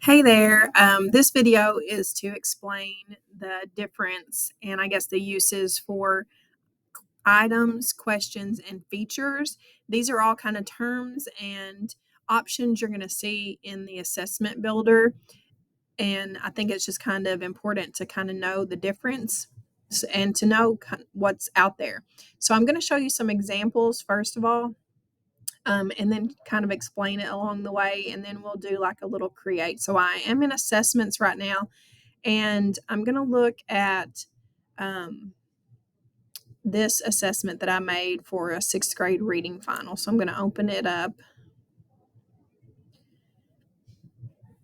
Hey there. This video is to explain the difference and I guess the uses for items, questions, and features. These are all kind of terms and options you're going to see in the assessment builder. And I think it's just kind of important to kind of know the difference and to know what's out there. So I'm going to show you some examples first of all, and then kind of explain it along the way. And then we'll do like a little create. So I am in assessments right now, and I'm going to look at um, this assessment that I made for a sixth grade reading final. So I'm going to open it up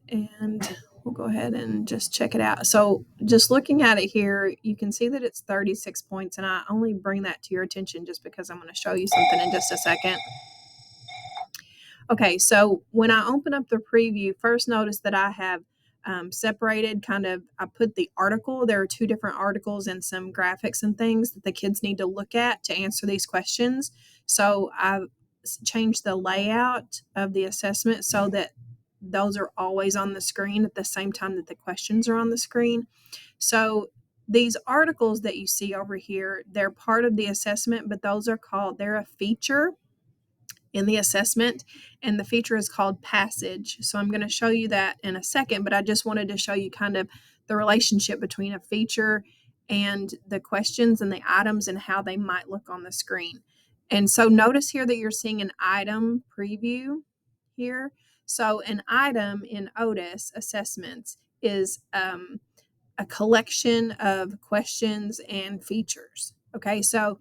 and we'll go ahead and just check it out. So just looking at it here, you can see that it's 36 points, and I only bring that to your attention just because I'm going to show you something in just a second. Okay, so when I open up the preview, first notice that I have separated I put the article. There are two different articles and some graphics and things that the kids need to look at to answer these questions. So I've changed the layout of the assessment so that those are always on the screen at the same time that the questions are on the screen. So these articles that you see over here, they're part of the assessment, but they're a feature in the assessment, and the feature is called passage. So I'm going to show you that in a second, but I just wanted to show you kind of the relationship between a feature and the questions and the items and how they might look on the screen. And so notice here that you're seeing an item preview here. So an item in Otus assessments is a collection of questions and features. Okay, so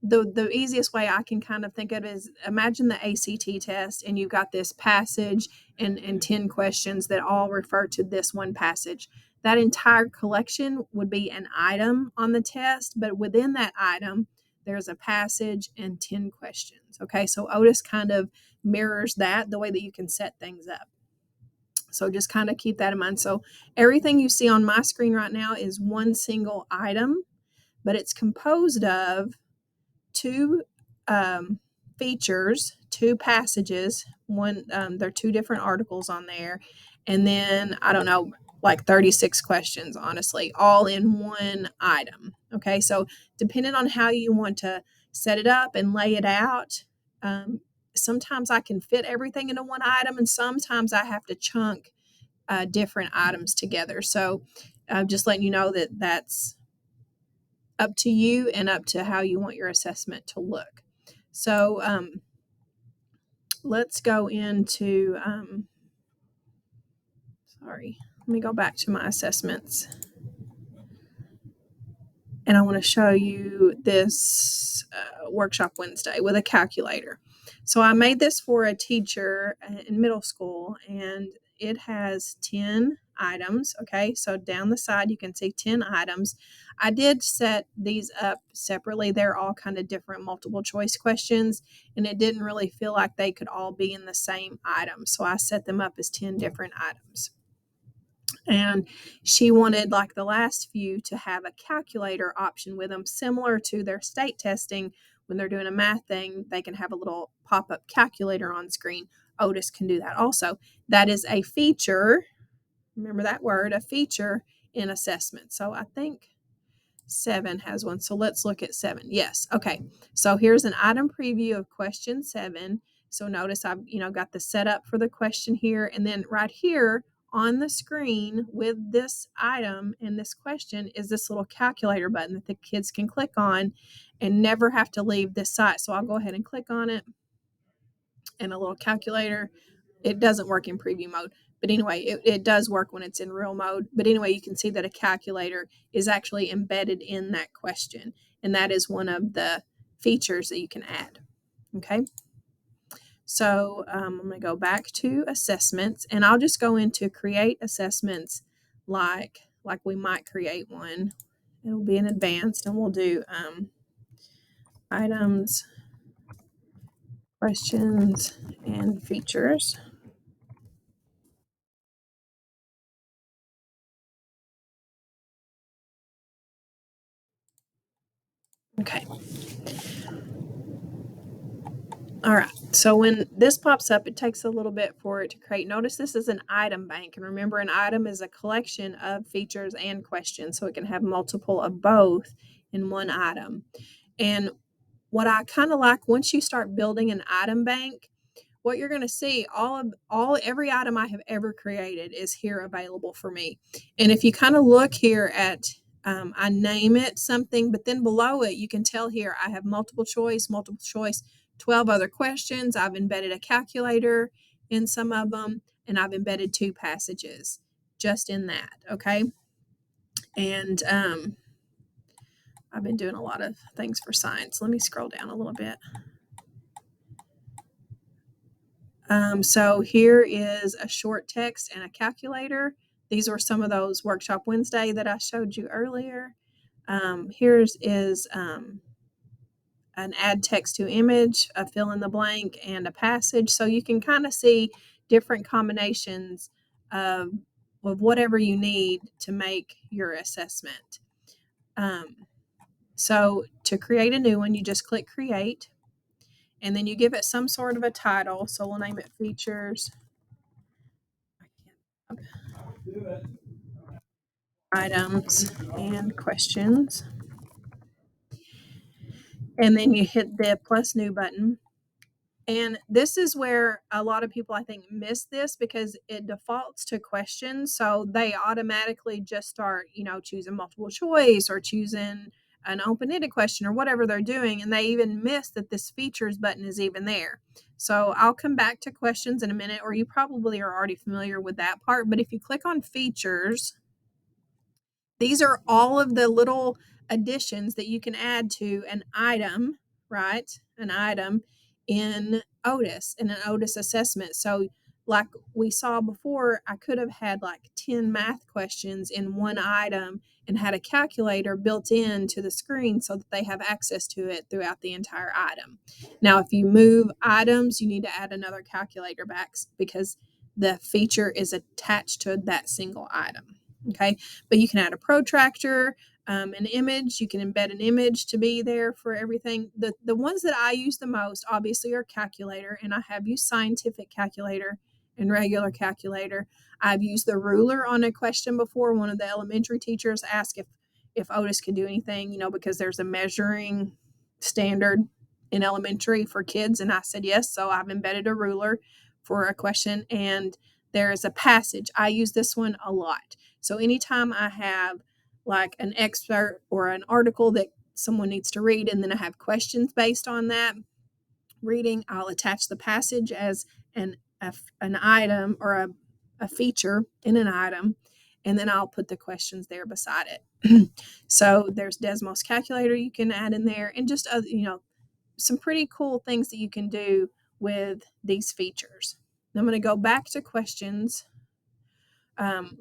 the easiest way I can kind of think of it is, imagine the ACT test, and you've got this passage and 10 questions that all refer to this one passage. That entire collection would be an item on the test, but within that item, there's a passage and 10 questions. Okay, so Otis kind of mirrors that, the way that you can set things up. So just kind of keep that in mind. So everything you see on my screen right now is one single item, but it's composed of two features, two passages. There are two different articles on there, and then I don't know, like 36 questions, honestly, all in one item. Okay, so depending on how you want to set it up and lay it out, sometimes I can fit everything into one item, and sometimes I have to chunk different items together. So just letting you know that that's up to you and up to how you want your assessment to look. So let's go into, let me go back to my assessments. And I want to show you this Workshop Wednesday with a calculator. So I made this for a teacher in middle school, and it has 10 items. Okay, so down the side you can see 10 items. I did set these up separately. They're all kind of different multiple choice questions, and it didn't really feel like they could all be in the same item. So I set them up as 10 different items. And she wanted, like the last few, to have a calculator option with them, similar to their state testing. When they're doing a math thing, they can have a little pop-up calculator on screen. Otis can do that also. That is a feature. Remember that word, a feature in assessment. So I think 7 has one. So let's look at 7. Yes. Okay. So here's an item preview of question 7. So notice I've got the setup for the question here, and then right here on the screen with this item and this question is this little calculator button that the kids can click on and never have to leave this site. So I'll go ahead and click on it, and a little calculator. It doesn't work in preview mode, but anyway, it does work when it's in real mode. But anyway, you can see that a calculator is actually embedded in that question, and that is one of the features that you can add. Okay, so I'm going to go back to assessments, and I'll just go into create assessments like we might create one. It'll be in advanced, and we'll do items, questions, and features. Okay. All right. So when this pops up, it takes a little bit for it to create. Notice this is an item bank. And remember, an item is a collection of features and questions. So it can have multiple of both in one item. And what I kind of like, once you start building an item bank, what you're going to see, every item I have ever created is here available for me. And if you kind of look here at, I name it something, but then below it you can tell here I have multiple choice, 12 other questions. I've embedded a calculator in some of them, and I've embedded 2 passages just in that. Okay. And I've been doing a lot of things for science. Let me scroll down a little bit. So here is a short text and a calculator. These were some of those Workshop Wednesday that I showed you earlier. Here's is an add text to image, a fill in the blank, and a passage. So you can kind of see different combinations of, of whatever you need to make your assessment. So to create a new one, you just click create, and then you give it some sort of a title. So we'll name it features, items, and questions. And then you hit the plus new button. And this is where a lot of people, I think, miss this because it defaults to questions. So they automatically just start, choosing multiple choice or choosing an open-ended question or whatever they're doing. And they even miss that this features button is even there. So I'll come back to questions in a minute, or you probably are already familiar with that part. But if you click on features, these are all of the little additions that you can add to an item, right? An item in Otus, in an Otus assessment. So, like we saw before, I could have had like 10 math questions in one item and had a calculator built into the screen so that they have access to it throughout the entire item. Now, if you move items, you need to add another calculator back because the feature is attached to that single item. Okay, but you can add a protractor, an image. You can embed an image to be there for everything. The ones that I use the most, obviously, are calculator, and I have used scientific calculator and regular calculator. I've used the ruler on a question before. One of the elementary teachers asked if Otis could do anything, because there's a measuring standard in elementary for kids, and I said yes. So I've embedded a ruler for a question, and there is a passage. I use this one a lot. So anytime I have like an excerpt or an article that someone needs to read, and then I have questions based on that reading, I'll attach the passage as an item or a feature in an item, and then I'll put the questions there beside it. So there's Desmos calculator you can add in there, and just other, some pretty cool things that you can do with these features. I'm going to go back to questions um,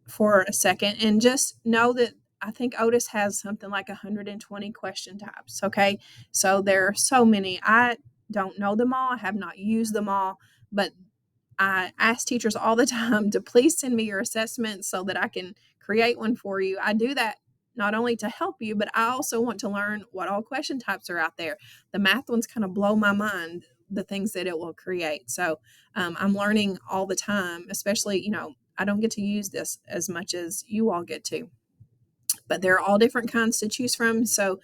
for a second and just know that I think Otis has something like 120 question types. Okay. So there are so many. I don't know them all. I have not used them all, but I ask teachers all the time to please send me your assessments so that I can create one for you. I do that not only to help you, but I also want to learn what all question types are out there. The math ones kind of blow my mind, the things that it will create. So I'm learning all the time, especially, I don't get to use this as much as you all get to, but there are all different kinds to choose from. So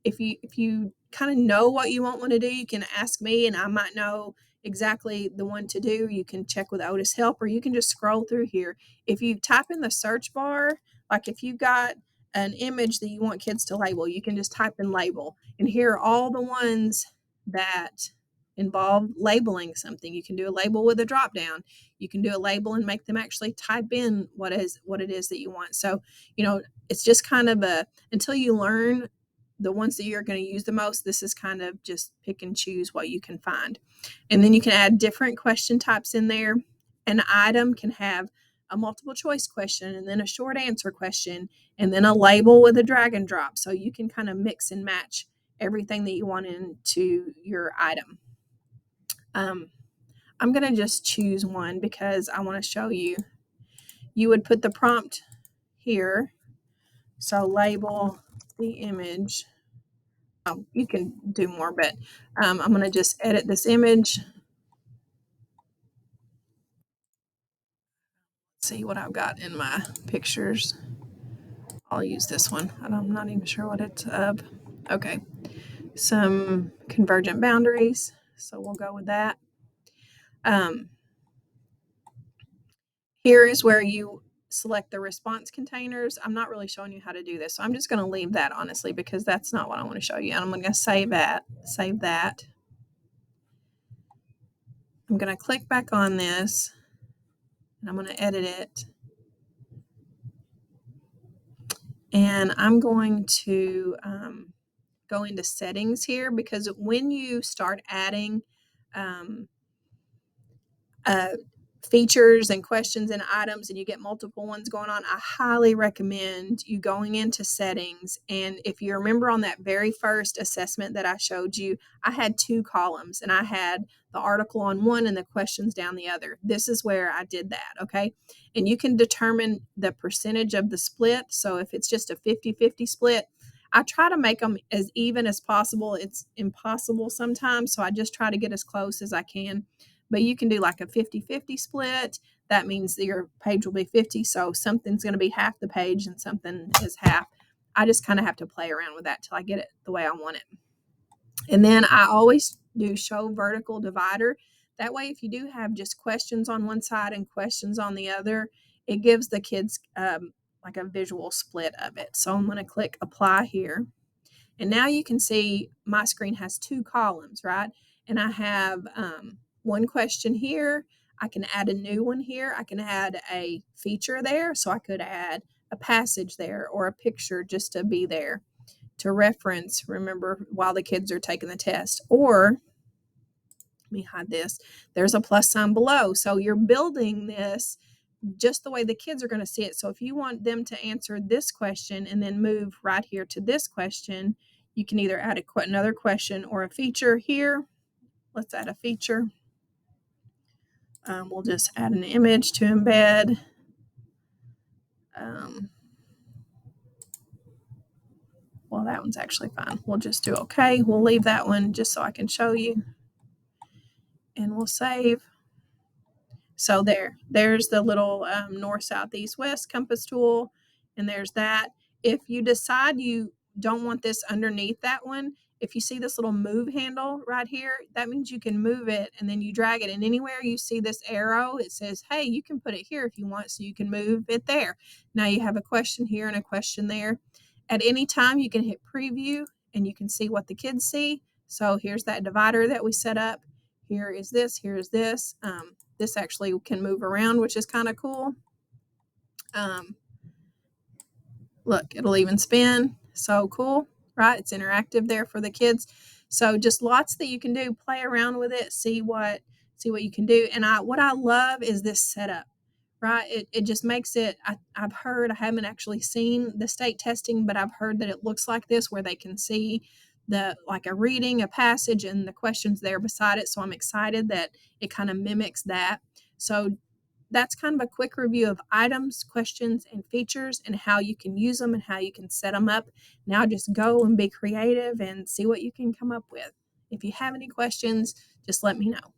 if you kind of know what you want to do, you can ask me and I might know exactly the one to do. You can check with Otis Help, or you can just scroll through here. If you type in the search bar, like if you've got an image that you want kids to label, you can just type in label, and here are all the ones that involve labeling something. You can do a label with a drop down. You can do a label and make them actually type in what it is that you want. So it's just kind of until you learn the ones that you're going to use the most, this is kind of just pick and choose what you can find. And then you can add different question types in there. An item can have a multiple choice question, and then a short answer question, and then a label with a drag and drop. So you can kind of mix and match everything that you want into your item. I'm going to just choose one because I want to show you. You would put the prompt here. So label the image You can do more, but I'm going to just edit this image. See what I've got in my pictures. I'll use this one. I'm not even sure what it's of. Okay. Some convergent boundaries. So we'll go with that. Um, Here is where you select the response containers. I'm not really showing you how to do this, so I'm just going to leave that honestly because that's not what I want to show you. And I'm going to save that. I'm going to click back on this and I'm going to edit it. And I'm going to go into settings here because when you start adding um, features and questions and items and you get multiple ones going on, I highly recommend you going into settings. And if you remember on that very first assessment that I showed you, I had 2 columns and I had the article on one and the questions down the other. This is where I did that. Okay. And you can determine the percentage of the split. So if it's just a 50-50 split, I try to make them as even as possible. It's impossible sometimes. So I just try to get as close as I can. But you can do like a 50-50 split. That means that your page will be 50. So something's going to be half the page and something is half. I just kind of have to play around with that till I get it the way I want it. And then I always do show vertical divider. That way, if you do have just questions on one side and questions on the other, it gives the kids like a visual split of it. So I'm going to click apply here. And now you can see my screen has 2 columns, right? And I have one question here. I can add a new one here. I can add a feature there. So I could add a passage there or a picture just to be there to reference, remember, while the kids are taking the test. Or, let me hide this, there's a plus sign below. So you're building this just the way the kids are going to see it. So if you want them to answer this question and then move right here to this question, you can either add another question or a feature here. Let's add a feature. We'll just add an image to embed. Well, that one's actually fine. We'll just do okay. We'll leave that one just so I can show you. And we'll save. So there's the little north, south, east, west compass tool. And there's that. If you decide you don't want this underneath that one, if you see this little move handle right here, that means you can move it and then you drag it. And anywhere you see this arrow, it says, hey, you can put it here if you want, so you can move it there. Now you have a question here and a question there. At any time, you can hit preview and you can see what the kids see. So here's that divider that we set up. Here is this, here's this. This actually can move around, which is kind of cool. Look, it'll even spin. So cool, right? It's interactive there for the kids. So just lots that you can do. Play around with it, see what you can do. And what I love is this setup, right? It just makes it. I've heard, I haven't actually seen the state testing, but I've heard that it looks like this, where they can see like a reading, a passage, and the questions there beside it. So I'm excited that it kind of mimics that. So that's kind of a quick review of items, questions, and features and how you can use them and how you can set them up. Now just go and be creative and see what you can come up with. If you have any questions, just let me know.